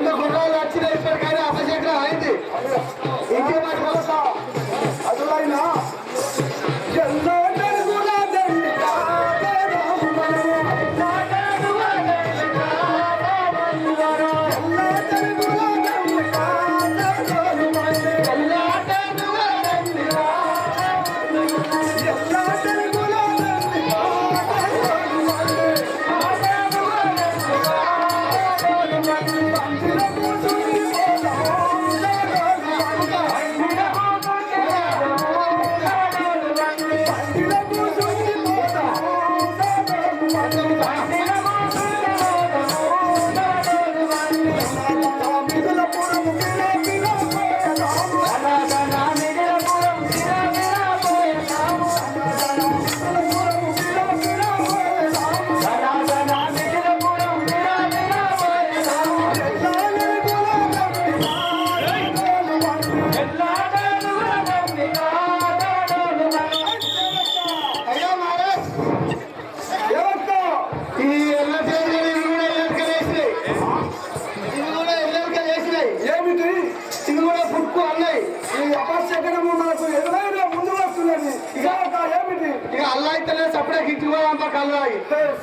2 గుర్రాలు వచ్చిన ఇప్పటికైనా అపశేఖరం అయింది. ఇంకే మాట అదులైనా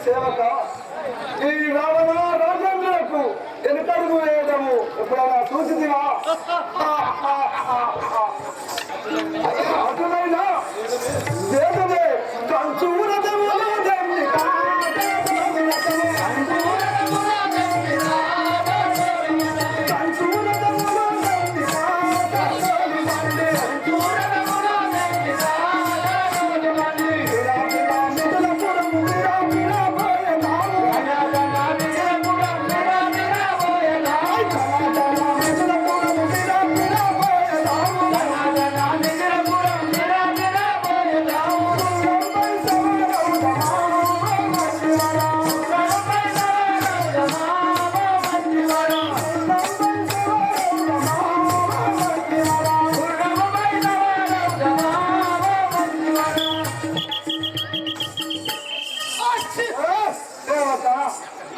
సేవక ఈ రావణ రాజేంద్రులకు వెనుకడుగు వేయడము ఎప్పుడైనా సూచితివా? అటులైనా దేశమే కంచూరదము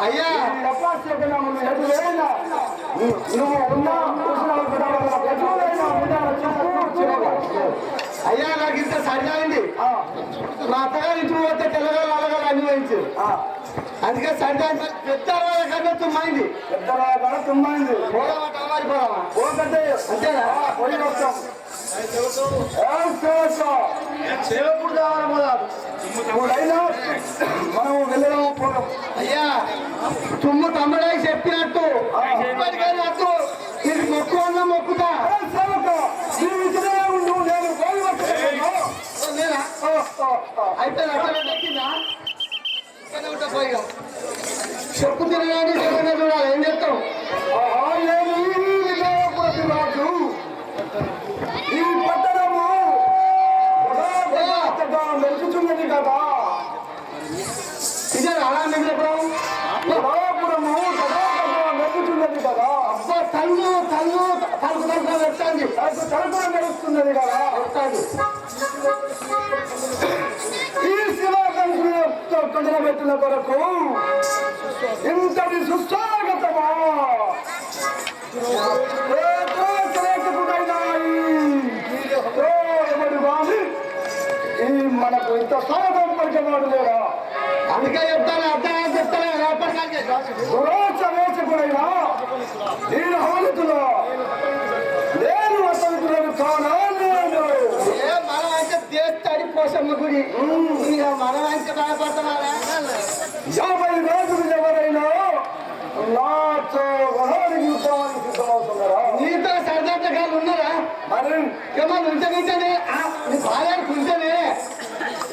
అయ్యా అయ్యా నాకు ఇంత సరిదైంది. మా అత్తగారు ఇంటికి పోతే తెల్లగారు అలగారు అన్ని వహించారు. అందుకే సరిదైంది. పెద్ద కన్నా తుమ్మైంది. పెద్ద కన్నా తుమ్మైంది. పోదామా టమారిపోదామా? పోతే అంతేనా? పోయి వస్తాం. సేవకుడు కావాలి మనం వెళ్ళడం పోదాం. అయ్యా తుమ్ము తమ్ముడే చెప్పినట్టు ఇప్పటికైనట్టు ఇది మొక్కు అన్నా మొక్కుతా. అయితే పోయిగా చెప్పు తినగానే చెప్పిన చూడాలి. ఏం చెప్తాం? ఈ పట్టణము వెలుగుతున్నది కదా. ఇదే అలా మిగిలిపురము వెలుగుతున్నది కదా. అబ్బా తలుగు తలుగు తలుగు తలుగు పెట్టండి. తలుగు నడుస్తున్నది కదా. ఈ శివాకంఠ పెట్టిన కొరకు ఇంతటి సుస్వాగతమా? మనకు ఇంత స్వాగతం పరిచయవాడు లేదా? అందుకే చెప్తాను. అర్థం చెప్తాను. వేచకుడైనా నేను హవలితులో నేను అసలుతులను కానా? నేను మనం అంటే దేస్తాడి పోషమ్మ గుడి మనం అంటే భయపడుతున్నారా? 50 రోజులు ఎవరైనా నాతో వహానికి యుద్ధానికి సిద్ధమవుతున్నారా? నీతో సరదాటగాళ్ళు ఉన్నారా? మరి ఏమన్నా ఉంటేనే బాగానికి ఉంటేనే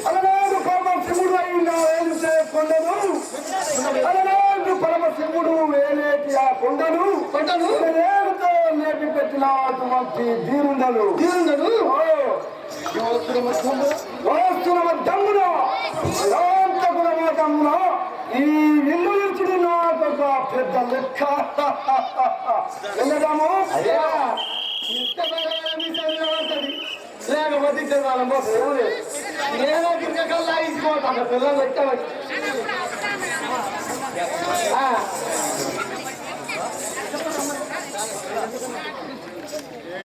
అలనాడు పరమశివుడు అయినా వేలుసే కొండను అలనాడు పరమశివుడు వేలేటి ఆ కొండను వేలుతో లేపి పెట్టినటువంటి దీరుండలు దమ్మున దమ్మున ఈ ఇల్లు ఇచ్చుడు నాకు పెద్ద లెక్క. వెళ్ళదాము లేకపోతే నేను గిరికల్లా ఇచ్చిపోతాను. పిల్లలు వచ్చాను.